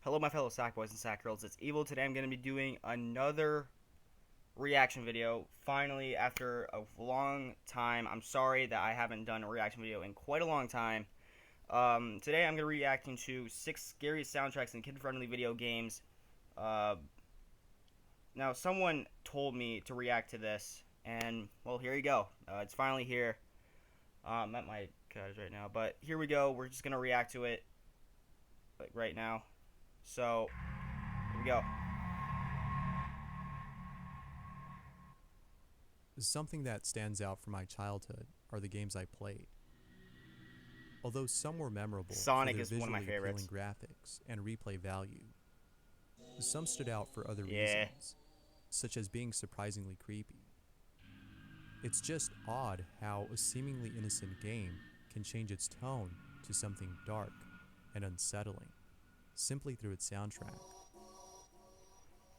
Hello my fellow sack boys and sack girls, it's Evil. Today I'm going to be doing another reaction video. Finally, after a long time. I'm sorry that I haven't done a reaction video in quite a long time. Today I'm going to be reacting to 6 scariest soundtracks in kid-friendly video games. Now someone told me to react to this, and well, here you go. It's finally here. I'm at my cottage right now, but here we go. We're just going to react to it like right now. So, here we go. Something that stands out from my childhood are the games I played. Although some were memorable Sonic for their is one of my visually favorites. appealing graphics and replay value, some stood out for other Yeah. reasons, such as being surprisingly creepy. It's just odd how a seemingly innocent game can change its tone to something dark and unsettling, simply through its soundtrack.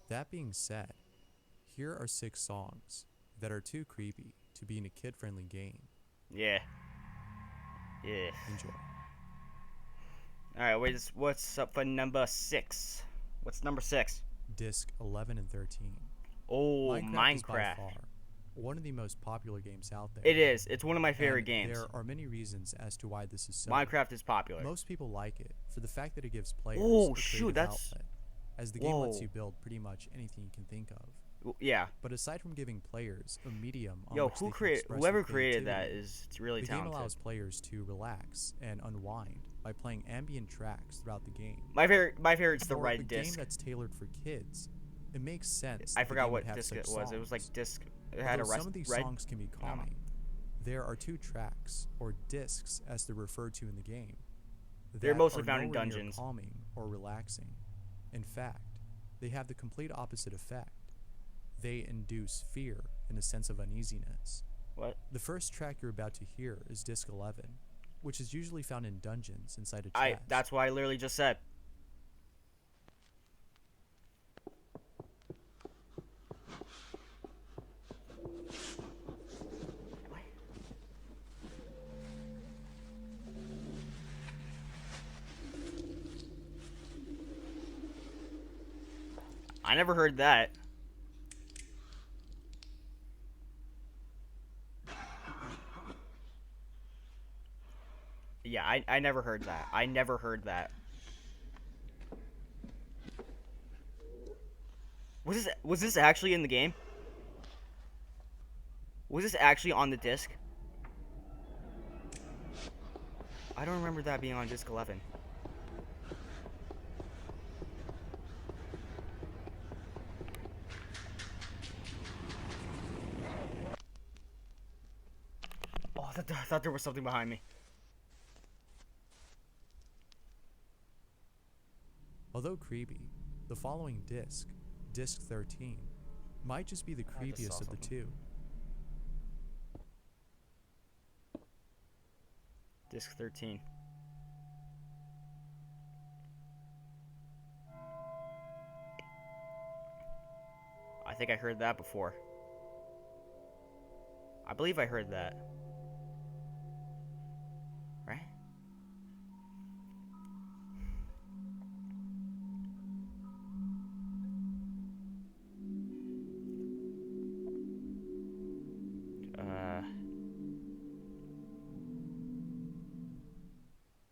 That being said, here are 6 songs that are too creepy to be in a kid-friendly game. Yeah. Yeah. Enjoy. Alright, what's up for number 6? What's number 6? Disc 11 and 13. Oh, Minecraft is by Minecraft. far one of the most popular games out there. It is. It's one of my favorite And games. there are many reasons as to why this is so. Minecraft is popular. Most people like it for the fact that it gives players Oh, a shoot, creative that's... outlet, as the game lets Whoa. you build pretty much anything you can think of. Yeah. But aside from giving players a medium on Yo, which they can express whoever their created that creativity, is it's really the talented. game allows players to relax and unwind by playing ambient tracks throughout the game. My favorite's the For red a disc. game that's tailored for kids, it makes sense. I that the forgot game would what have disc such it was. It was like songs. disc. It had a Although some of these red. songs can be calming, there are 2 tracks, or discs as they're referred to in the game. They're that mostly are found in nowhere near dungeons. calming or relaxing. In fact, they have the complete opposite effect. They induce fear and a sense of uneasiness. What? The first track you're about to hear is Disc 11, which is usually found in dungeons inside a chest. That's what I literally just said. I never heard that. Yeah, I never heard that. I never heard that. Was this actually in the game? Was this actually on the disc? I don't remember that being on disc 11. Oh, I thought there was something behind me. Although creepy, the following disc, Disc 13, might just be the I just saw creepiest of the something. 2. Disc 13. I think I heard that before. I believe I heard that. Right?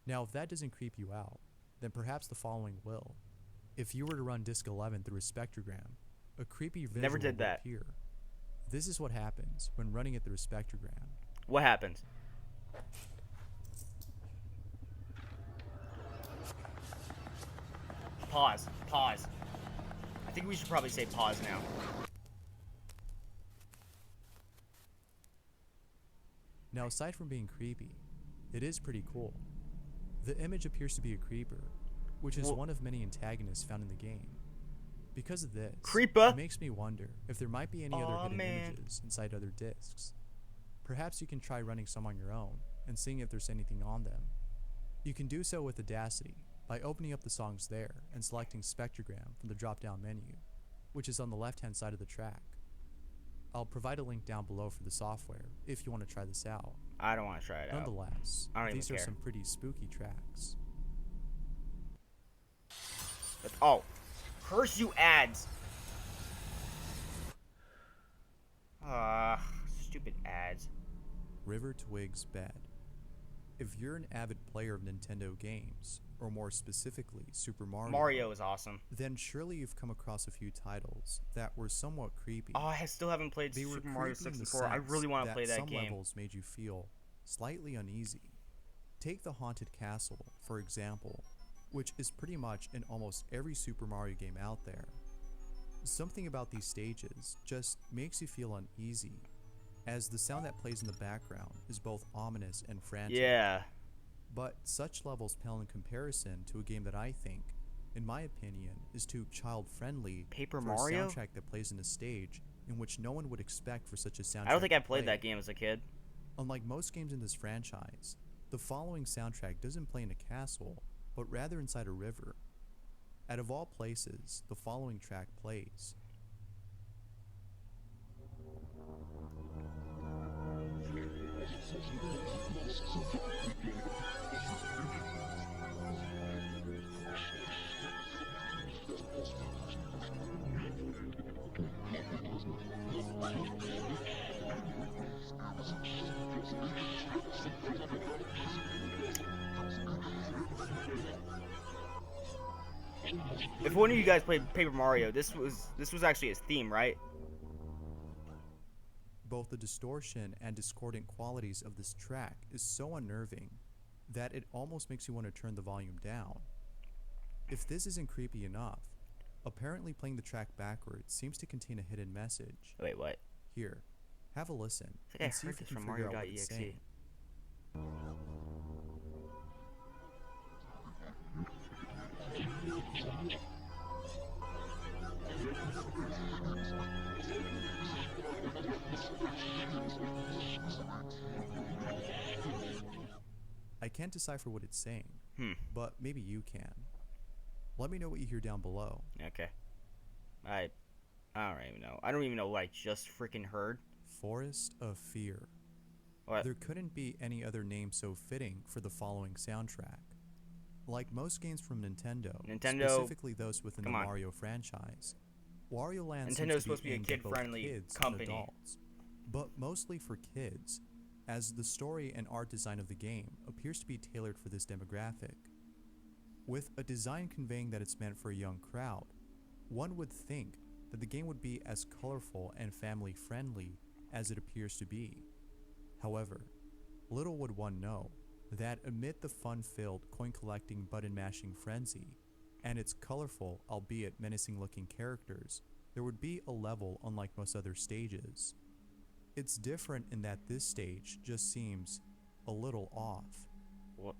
Now, if that doesn't creep you out, then perhaps the following will. If you were to run Disc 11 through a spectrogram, a creepy visual Never did will that. appear. This is what happens when running it through a spectrogram. What happens? Pause. Pause. I think we should probably say pause now. Now, aside from being creepy, it is pretty cool. The image appears to be a creeper, which is one of many antagonists found in the game. Because of this, Creeper? it makes me wonder if there might be any other Aw, hidden man. images inside other discs. Perhaps you can try running some on your own and seeing if there's anything on them. You can do so with Audacity by opening up the songs there and selecting Spectrogram from the drop-down menu, which is on the left-hand side of the track. I'll provide a link down below for the software if you want to try this out. I don't want to try it out. Nonetheless, I don't these even are care. some pretty spooky tracks. Oh, curse you ads. Stupid ads. River Twig's Bed. If you're an avid player of Nintendo games, or more specifically Super Mario is awesome. then surely you've come across a few titles that were somewhat creepy. Oh, I still haven't played They were Super Mario creepy in the 64. I really want to sense play that some game. levels made you feel slightly uneasy. Take the Haunted Castle, for example, which is pretty much in almost every Super Mario game out there. Something about these stages just makes you feel uneasy, as the sound that plays in the background is both ominous and frantic. Yeah. But such levels pale in comparison to a game that I think, in my opinion, is too child-friendly Paper for Mario? a soundtrack that plays in a stage in which no one would expect for such a soundtrack. I don't think to I played play. that game as a kid. Unlike most games in this franchise, the following soundtrack doesn't play in a castle, but rather inside a river. Out of all places, the following track plays. If one of you guys played Paper Mario, this was actually his theme, right? Both the distortion and discordant qualities of this track is so unnerving that it almost makes you want to turn the volume down. If this isn't creepy enough, apparently playing the track backwards seems to contain a hidden message. Wait, what? Here, have a listen I think and I see heard if you this can from figure out what it's Mario.exe. saying. I can't decipher what it's saying, but maybe you can. Let me know what you hear down below. Okay. I don't even know. I don't even know what I just freaking heard. Forest of Fear. What? There couldn't be any other name so fitting for the following soundtrack. Like most games from Nintendo, specifically those within the Mario franchise, Wario Land Nintendo's seems supposed to be a aimed at both kid-friendly kids company. and adults, but mostly for kids, as the story and art design of the game appears to be tailored for this demographic. With a design conveying that it's meant for a young crowd, one would think that the game would be as colorful and family-friendly as it appears to be. However, little would one know that amid the fun-filled coin-collecting button-mashing frenzy and its colorful, albeit menacing-looking characters, there would be a level unlike most other stages. It's different in that this stage just seems a little off. What?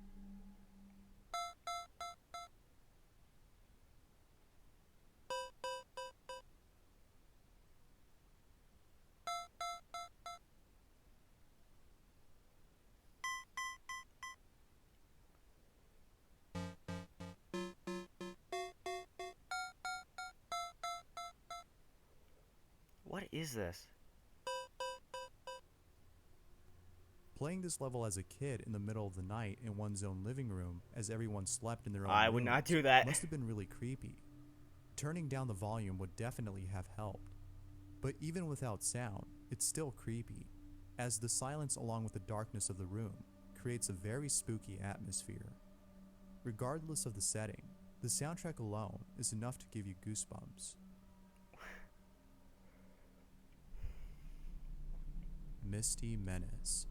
What is this? Playing this level as a kid in the middle of the night in one's own living room as everyone slept in their own I would not rooms do that. must have been really creepy. Turning down the volume would definitely have helped. But even without sound, it's still creepy, as the silence along with the darkness of the room creates a very spooky atmosphere. Regardless of the setting, the soundtrack alone is enough to give you goosebumps. Misty Menace.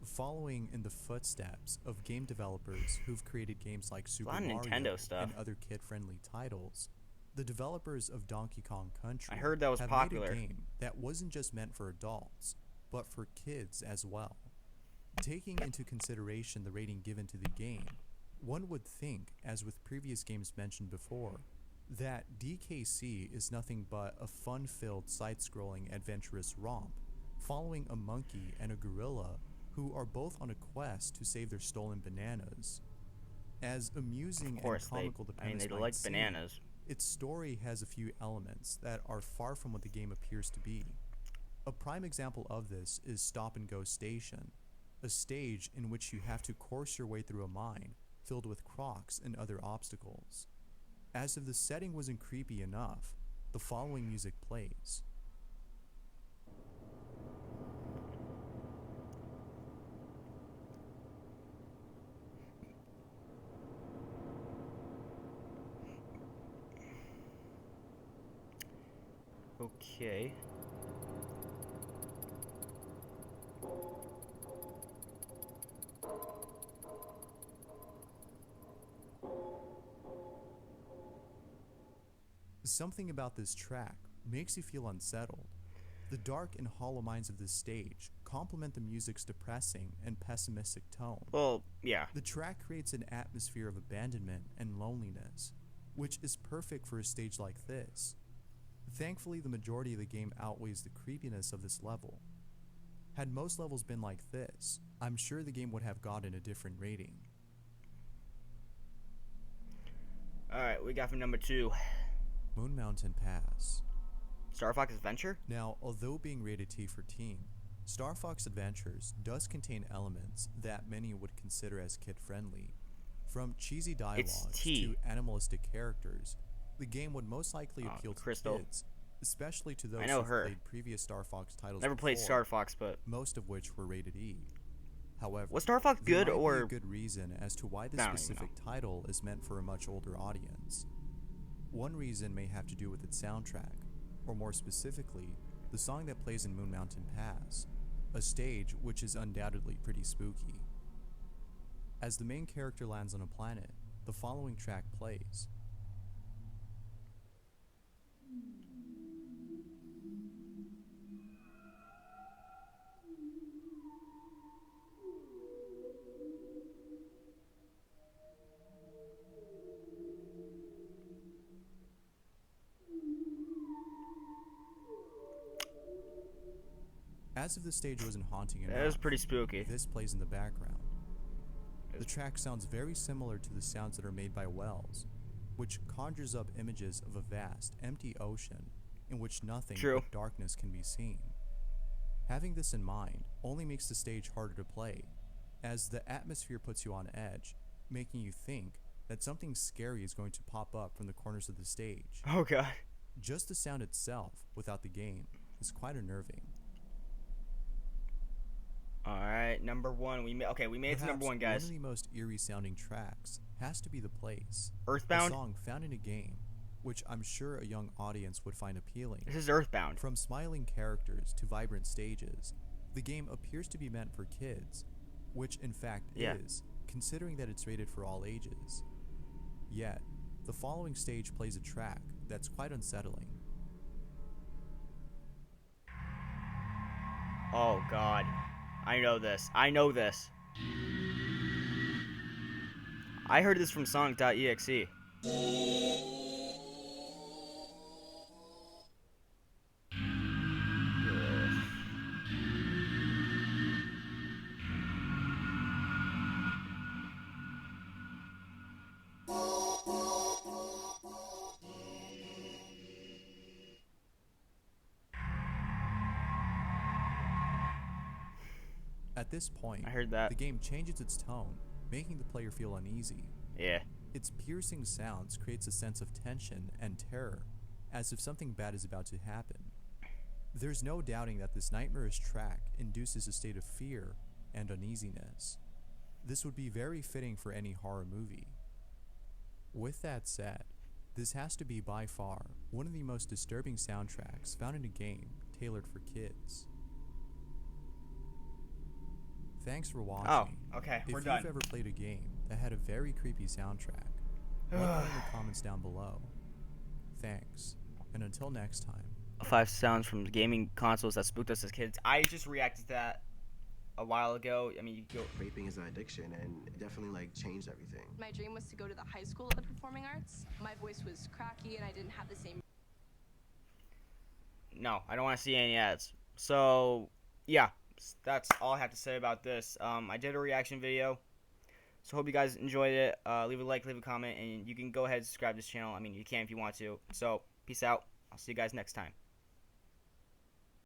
Following in the footsteps of game developers who've created games like Super Mario Nintendo stuff. and other kid-friendly titles, the developers of Donkey Kong Country I heard that was have popular. made a game that wasn't just meant for adults, but for kids as well. Taking into consideration the rating given to the game, one would think, as with previous games mentioned before, that DKC is nothing but a fun-filled side-scrolling adventurous romp, following a monkey and a gorilla who are both on a quest to save their stolen bananas. As amusing and comical the premise they might like seem, bananas. its story has a few elements that are far from what the game appears to be. A prime example of this is Stop and Go Station, a stage in which you have to course your way through a mine filled with crocs and other obstacles. As if the setting wasn't creepy enough, the following music plays. Okay. Something about this track makes you feel unsettled. The dark and hollow minds of this stage complement the music's depressing and pessimistic tone. Well, yeah. The track creates an atmosphere of abandonment and loneliness, which is perfect for a stage like this. Thankfully, the majority of the game outweighs the creepiness of this level. Had most levels been like this, I'm sure the game would have gotten a different rating. Alright, we got from number 2. Moon Mountain Pass. Star Fox Adventure? Now, although being rated T for teen, Star Fox Adventures does contain elements that many would consider as kid-friendly. From cheesy dialogues to animalistic characters, the game would most likely appeal to kids, especially to those who played previous Star Fox titles Never played Star Fox, but most of which were rated E. However, was Star Fox good there might or be a good reason as to why this specific title is meant for a much older audience. One reason may have to do with its soundtrack, or more specifically, the song that plays in Moon Mountain Pass, a stage which is undoubtedly pretty spooky. As the main character lands on a planet, the following track plays. As if the stage wasn't haunting enough, it was pretty spooky. This plays in the background. The track sounds very similar to the sounds that are made by Wells, which conjures up images of a vast, empty ocean in which nothing but darkness can be seen. Having this in mind only makes the stage harder to play, as the atmosphere puts you on edge, making you think that something scary is going to pop up from the corners of the stage. Oh god. Just the sound itself, without the game, is quite unnerving. Alright, number 1. We made it to number 1, guys. One of the most eerie sounding tracks has to be The Place. Earthbound? A song found in a game, which I'm sure a young audience would find appealing. This is Earthbound. From smiling characters to vibrant stages, the game appears to be meant for kids, which in fact is, considering that it's rated for all ages. Yet, the following stage plays a track that's quite unsettling. Oh god. I know this. I know this. I heard this from Sonic.exe. At this point, I heard that. The game changes its tone, making the player feel uneasy. Yeah. Its piercing sounds creates a sense of tension and terror, as if something bad is about to happen. There's no doubting that this nightmarish track induces a state of fear and uneasiness. This would be very fitting for any horror movie. With that said, this has to be by far one of the most disturbing soundtracks found in a game tailored for kids. Thanks for watching. Oh, okay, we're done. If done. you've ever played a game that had a very creepy soundtrack, let me know in the comments down below. Thanks, and until next time. 5 sounds from gaming consoles that spooked us as kids. I just reacted to that a while ago. I mean, Vaping is an addiction, and it definitely like changed everything. My dream was to go to the high school of the performing arts. My voice was cracky, and I didn't have the same. No, I don't want to see any ads. So, yeah. That's all I have to say about this. I did a reaction video, so hope you guys enjoyed it. Leave a like, leave a comment, and you can go ahead and subscribe to this channel. I mean, you can if you want to. So, peace out. I'll see you guys next time.